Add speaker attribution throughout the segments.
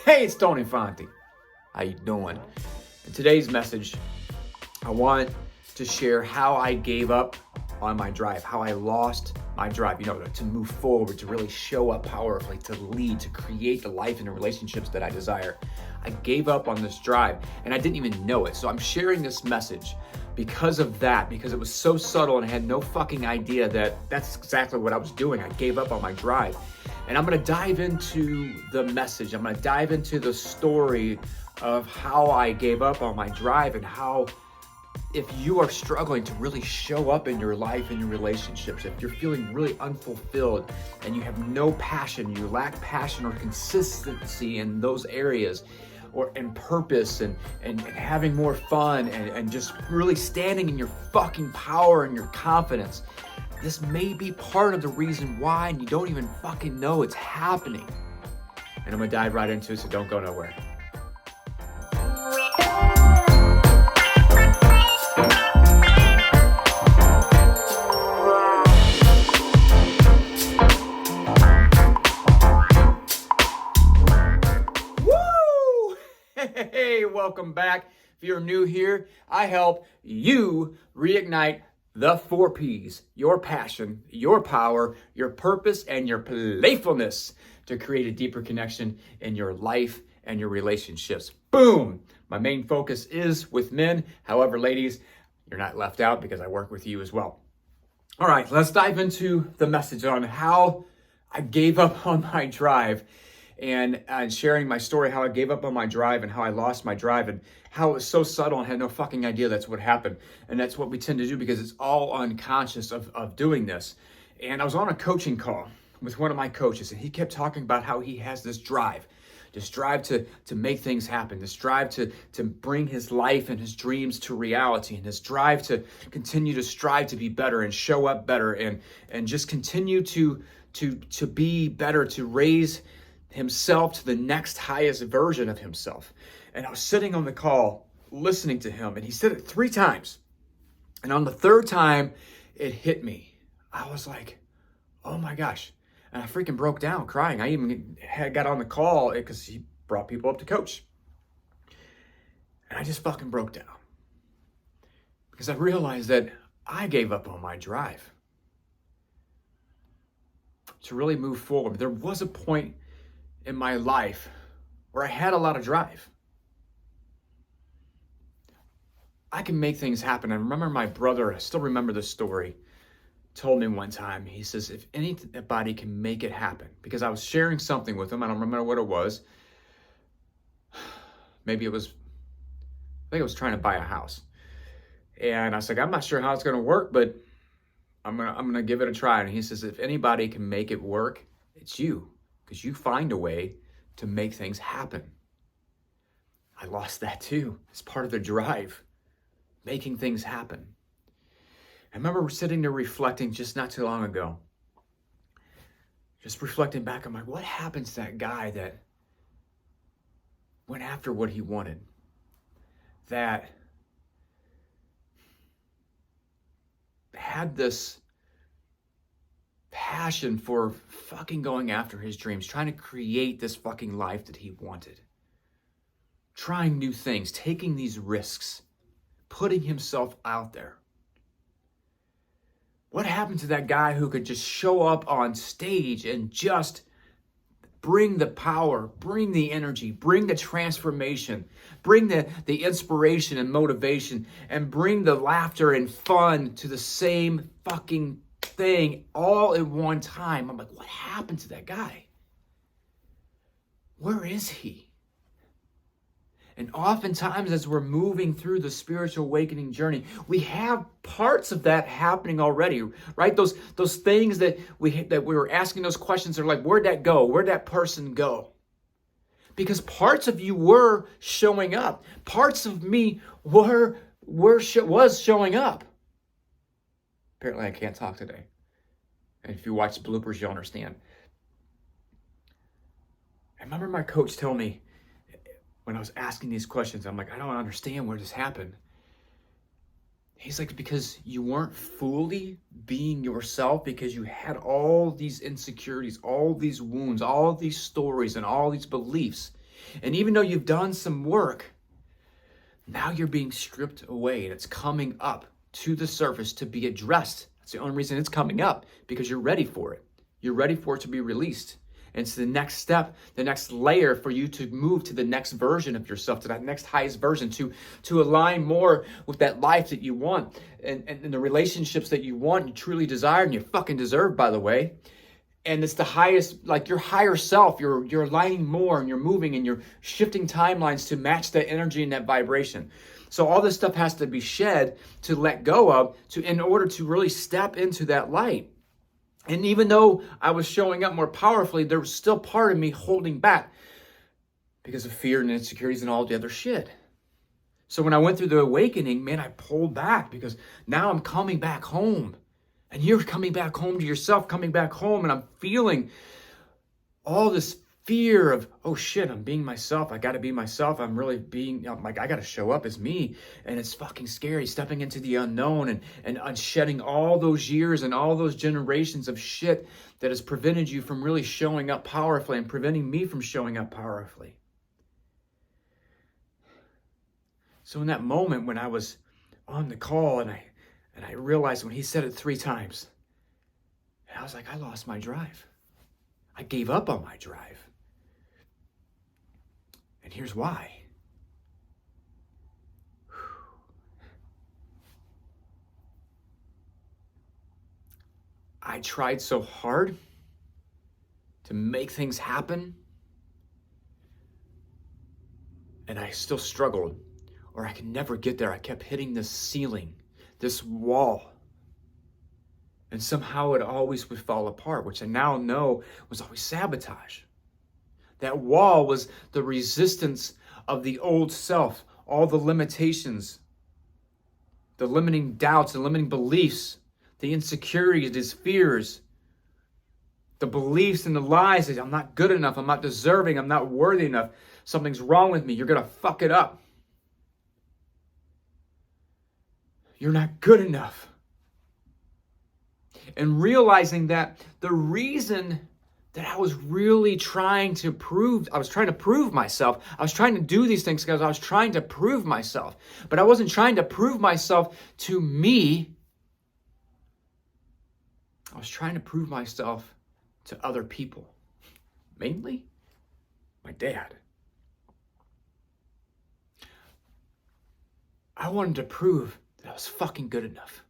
Speaker 1: Hey, it's Tony Fonte. How you doing? In today's message, I want to share how I gave up on my drive, how I lost my drive, to move forward, to really show up powerfully, to lead, to create the life and the relationships that I desire. I gave up on this drive and I didn't even know it. So I'm sharing this message because of that, because it was so subtle and I had no fucking idea that that's exactly what I was doing. I gave up on my drive. And I'm gonna dive into the message. I'm gonna dive into the story of how I gave up on my drive and how, if you are struggling to really show up in your life and your relationships, if you're feeling really unfulfilled and you have no passion, you lack passion or consistency in those areas, or in purpose and having more fun and just really standing in your fucking power and your confidence, this may be part of the reason why, and you don't even fucking know it's happening. And I'm gonna dive right into it, so don't go nowhere. Woo! Hey, welcome back. If you're new here, I help you reignite the 4 P's: your passion, your power, your purpose, and your playfulness to create a deeper connection in your life and your relationships. Boom! My main focus is with men. However, ladies, you're not left out because I work with you as well. All right, let's dive into the message on how I gave up on my drive and sharing my story, how I gave up on my drive and how I lost my drive and how it was so subtle and had no fucking idea that's what happened. And that's what we tend to do because it's all unconscious of doing this. And I was on a coaching call with one of my coaches and he kept talking about how he has this drive to make things happen, this drive to bring his life and his dreams to reality, and his drive to continue to strive to be better and show up better and just continue to be better, to raise himself to the next highest version of himself. And I was sitting on the call listening to him, and he said it 3 times. And on the 3rd time, it hit me. I was like, oh my gosh. And I freaking broke down crying. I even got on the call because he brought people up to coach. And I just fucking broke down. Because I realized that I gave up on my drive to really move forward. There was a point in my life where I had a lot of drive. I can make things happen. I remember my brother, I still remember this story, told me one time, he says, if anybody can make it happen, because I was sharing something with him, I don't remember what it was. Maybe it was, I think I was trying to buy a house. And I was like, I'm not sure how it's going to work, but I'm gonna give it a try. And he says, if anybody can make it work, it's you, because you find a way to make things happen. I lost that too. It's part of the drive, making things happen. I remember sitting there reflecting just not too long ago, just reflecting back. I'm like, what happened to that guy that went after what he wanted, that had this passion for fucking going after his dreams, trying to create this fucking life that he wanted, trying new things, taking these risks, putting himself out there. What happened to that guy who could just show up on stage and just bring the power, bring the energy, bring the transformation, bring the inspiration and motivation, and bring the laughter and fun to the same fucking thing all at one time? I'm like, what happened to that guy? Where is he? And oftentimes as we're moving through the spiritual awakening journey, we have parts of that happening already, right? Those things that we were asking those questions are like, where'd that go? Where'd that person go? Because parts of you were showing up. Parts of me was showing up. Apparently I can't talk today. And if you watch the bloopers, you'll understand. I remember my coach telling me, when I was asking these questions, I'm like, I don't understand where this happened. He's like, because you weren't fully being yourself, because you had all these insecurities, all these wounds, all these stories, and all these beliefs. And even though you've done some work, now you're being stripped away and it's coming up to the surface to be addressed. That's the only reason it's coming up, because you're ready for it. You're ready for it to be released. And it's the next step, the next layer for you to move to the next version of yourself, to that next highest version, to align more with that life that you want and the relationships that you want, you truly desire, and you fucking deserve, by the way. And it's the highest, like your higher self, you're aligning more and you're moving and you're shifting timelines to match that energy and that vibration. So all this stuff has to be shed to let go of, in order to really step into that light. And even though I was showing up more powerfully, there was still part of me holding back because of fear and insecurities and all the other shit. So when I went through the awakening, man, I pulled back because now I'm coming back home. And you're coming back home to yourself, coming back home, and I'm feeling all this fear of, oh shit, I'm being myself. I got to be myself. I'm really being, I got to show up as me. And it's fucking scary, stepping into the unknown and shedding all those years and all those generations of shit that has prevented you from really showing up powerfully and preventing me from showing up powerfully. So in that moment when I was on the call and I realized when he said it 3 times, and I was like, I lost my drive. I gave up on my drive. And here's why. I tried so hard to make things happen, and I still struggled, or I could never get there. I kept hitting this ceiling, this wall. And somehow it always would fall apart, which I now know was always sabotage. That wall was the resistance of the old self, all the limitations, the limiting doubts, the limiting beliefs, the insecurities, the fears, the beliefs and the lies that I'm not good enough, I'm not deserving, I'm not worthy enough, something's wrong with me, you're going to fuck it up. You're not good enough. And realizing that the reason that I was really trying to prove myself. I was trying to do these things because I was trying to prove myself. But I wasn't trying to prove myself to me. I was trying to prove myself to other people. Mainly, my dad. I wanted to prove that I was fucking good enough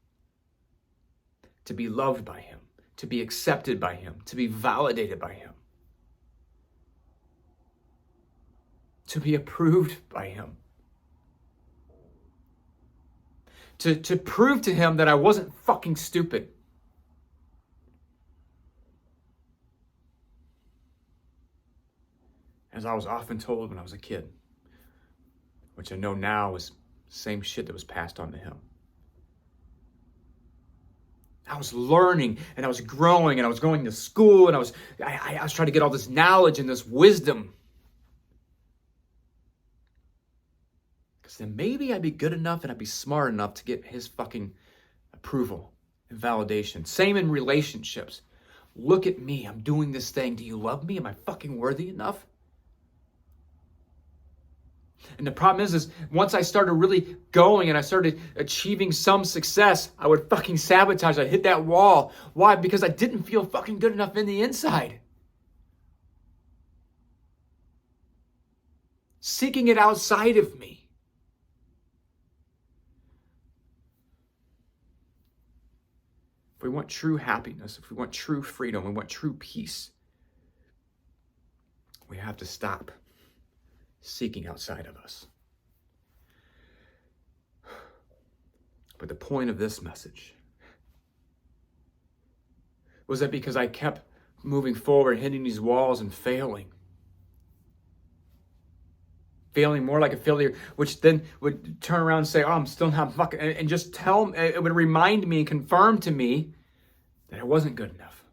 Speaker 1: to be loved by him, to be accepted by him, to be validated by him, to be approved by him, to prove to him that I wasn't fucking stupid. As I was often told when I was a kid, which I know now is the same shit that was passed on to him. I was learning and I was growing and I was going to school and I was trying to get all this knowledge and this wisdom. Because then maybe I'd be good enough and I'd be smart enough to get his fucking approval and validation. Same in relationships. Look at me. I'm doing this thing. Do you love me? Am I fucking worthy enough? And the problem is once I started really going and I started achieving some success, I would fucking sabotage. I'd hit that wall. Why? Because I didn't feel fucking good enough in the inside. Seeking it outside of me. If we want true happiness, if we want true freedom, we want true peace, we have to stop seeking outside of us. But the point of this message was that because I kept moving forward, hitting these walls and failing more like a failure, which then would turn around and say, oh, I'm still not fucking, and just it would remind me and confirm to me that I wasn't good enough,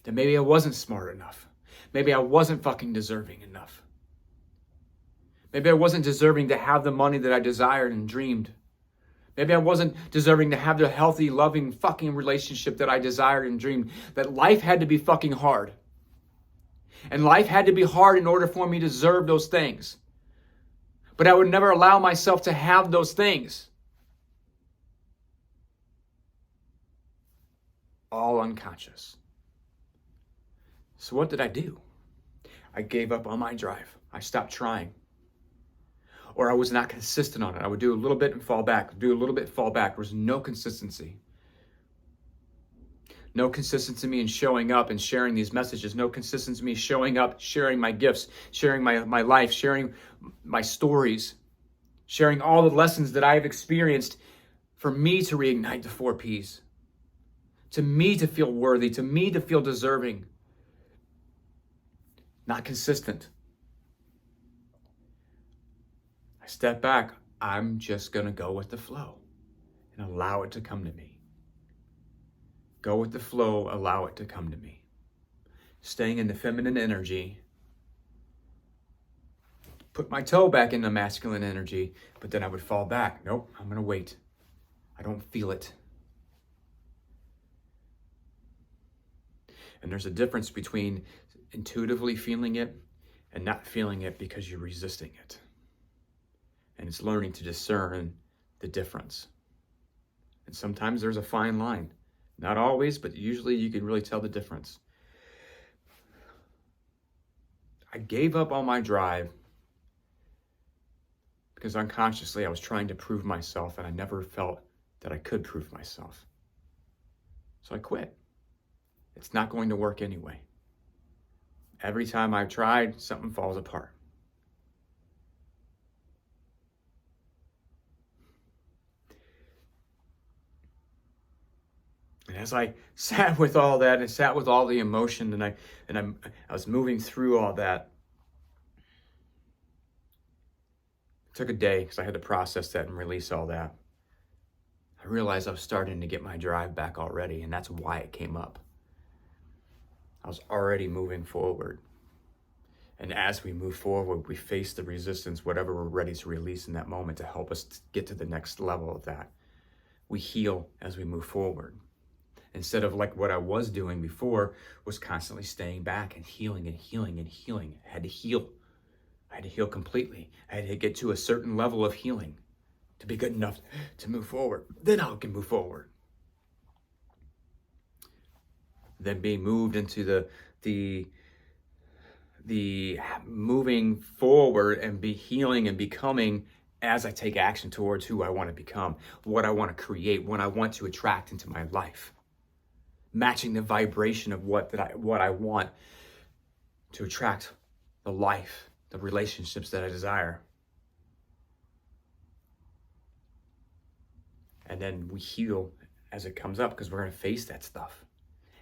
Speaker 1: that maybe I wasn't smart enough, maybe I wasn't fucking deserving enough. Maybe I wasn't deserving to have the money that I desired and dreamed. Maybe I wasn't deserving to have the healthy, loving fucking relationship that I desired and dreamed. That life had to be fucking hard. And life had to be hard in order for me to deserve those things. But I would never allow myself to have those things. All unconscious. So what did I do? I gave up on my drive. I stopped trying. Or I was not consistent on it. I would do a little bit and fall back, do a little bit, fall back. There was no consistency. No consistency in me in showing up and sharing these messages. No consistency in me showing up, sharing my gifts, sharing my life, sharing my stories, sharing all the lessons that I've experienced for me to reignite the 4 Ps. To me to feel worthy, to me to feel deserving. Not consistent. I step back. I'm just going to go with the flow and allow it to come to me. Go with the flow, allow it to come to me. Staying in the feminine energy. Put my toe back in the masculine energy, but then I would fall back. Nope, I'm going to wait. I don't feel it. And there's a difference between intuitively feeling it and not feeling it because you're resisting it. And it's learning to discern the difference. And sometimes there's a fine line. Not always, but usually you can really tell the difference. I gave up on my drive because unconsciously I was trying to prove myself and I never felt that I could prove myself. So I quit. It's not going to work anyway. Every time I've tried, something falls apart. And as I sat with all that and sat with all the emotion and I was moving through all that, it took a day because I had to process that and release all that. I realized I was starting to get my drive back already, and that's why it came up. I was already moving forward. And as we move forward, we face the resistance, whatever we're ready to release in that moment to help us get to the next level of that. We heal as we move forward. Instead of like what I was doing before, was constantly staying back and healing and healing and healing. I had to heal. I had to heal completely. I had to get to a certain level of healing to be good enough to move forward. Then I can move forward. Then being moved into the moving forward and be healing and becoming as I take action towards who I want to become, what I want to create, what I want to attract into my life. Matching the vibration of what I want to attract the life, the relationships that I desire. And then we heal as it comes up because we're going to face that stuff.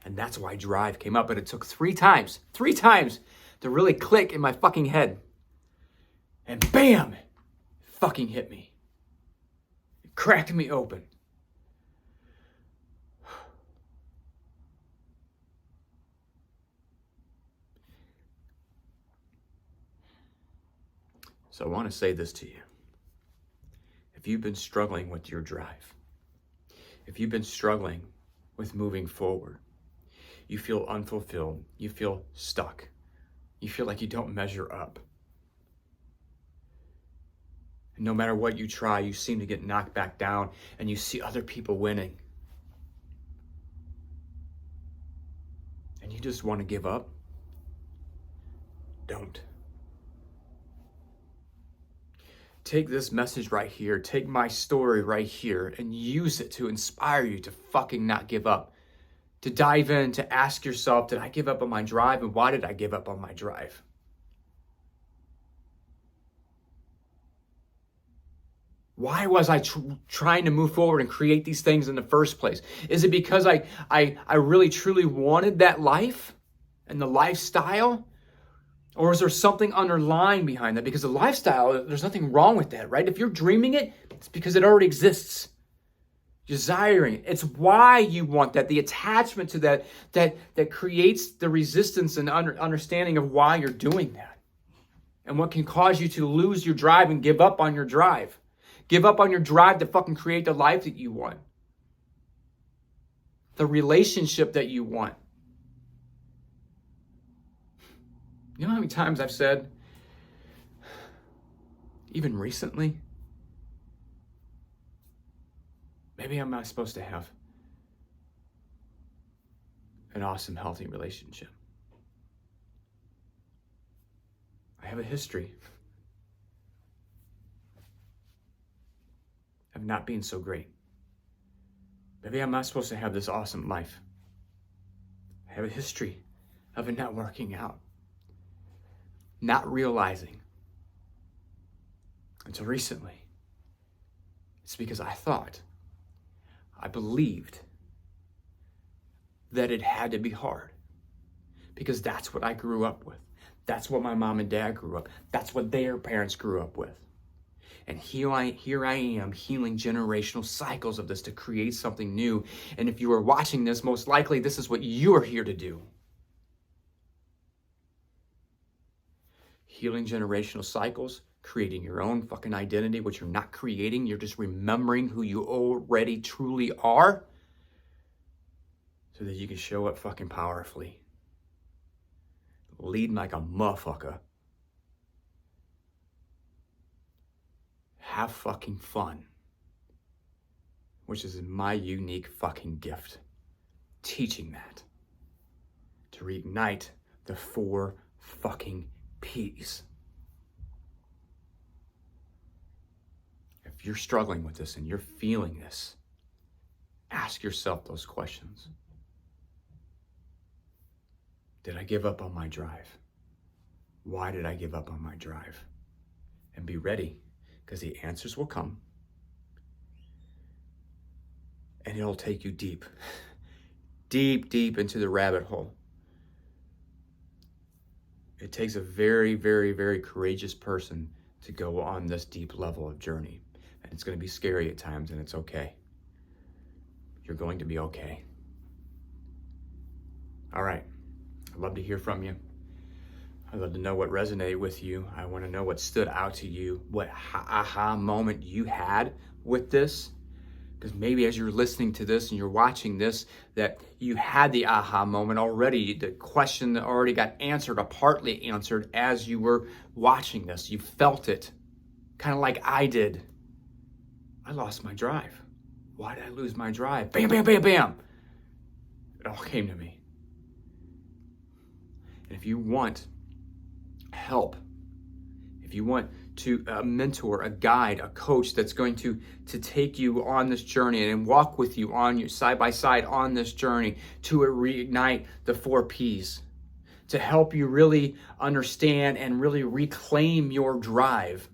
Speaker 1: And that's why drive came up. But it took 3 times to really click in my fucking head. And bam, it fucking hit me. It cracked me open. So I want to say this to you. If you've been struggling with your drive, if you've been struggling with moving forward, you feel unfulfilled, you feel stuck, you feel like you don't measure up. And no matter what you try, you seem to get knocked back down and you see other people winning. And you just want to give up. Don't. Take this message right here, take my story right here, and use it to inspire you to fucking not give up. To dive in, to ask yourself, did I give up on my drive, and why did I give up on my drive? Why was I trying to move forward and create these things in the first place? Is it because I really truly wanted that life and the lifestyle? Or is there something underlying behind that? Because the lifestyle, there's nothing wrong with that, right? If you're dreaming it, it's because it already exists. Desiring it. It's why you want that. The attachment to that creates the resistance and understanding of why you're doing that. And what can cause you to lose your drive and give up on your drive. Give up on your drive to fucking create the life that you want. The relationship that you want. You know how many times I've said, even recently, maybe I'm not supposed to have an awesome, healthy relationship. I have a history of not being so great. Maybe I'm not supposed to have this awesome life. I have a history of it not working out. Not realizing until recently. It's because I believed that it had to be hard. Because that's what I grew up with. That's what my mom and dad grew up. That's what their parents grew up with. And here I am healing generational cycles of this to create something new. And if you are watching this, most likely this is what you are here to do. Healing generational cycles, creating your own fucking identity, which you're not creating. You're just remembering who you already truly are so that you can show up fucking powerfully. Leading like a motherfucker. Have fucking fun. Which is my unique fucking gift. Teaching that. To reignite the 4 fucking P's. If you're struggling with this and you're feeling this, ask yourself those questions. Did I give up on my drive? Why did I give up on my drive? And be ready, because the answers will come. And it'll take you deep, deep into the rabbit hole. It takes a very, very, very courageous person to go on this deep level of journey. And it's going to be scary at times, and it's okay. You're going to be okay. All right. I'd love to hear from you. I'd love to know what resonated with you. I want to know what stood out to you, what aha moment you had with this. Because maybe as you're listening to this and you're watching this, that you had the aha moment already. The question that already got answered or partly answered as you were watching this. You felt it, kind of like I did. I lost my drive. Why did I lose my drive? Bam, bam, bam, bam. It all came to me. And if you want help, if you want to a mentor, a guide, a coach that's going to take you on this journey and walk with you on your side by side on this journey to reignite the 4 P's, to help you really understand and really reclaim your drive,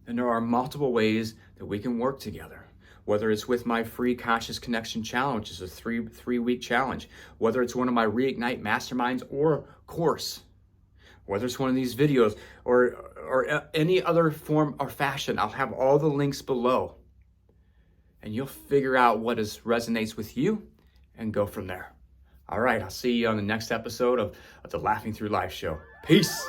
Speaker 1: then there are multiple ways that we can work together. Whether it's with my free Conscious Connection Challenge, it's a three-week challenge. Whether it's one of my Reignite Masterminds or course. Whether it's one of these videos or any other form or fashion, I'll have all the links below. And you'll figure out what resonates with you and go from there. All right, I'll see you on the next episode of the Laughing Through Life show. Peace.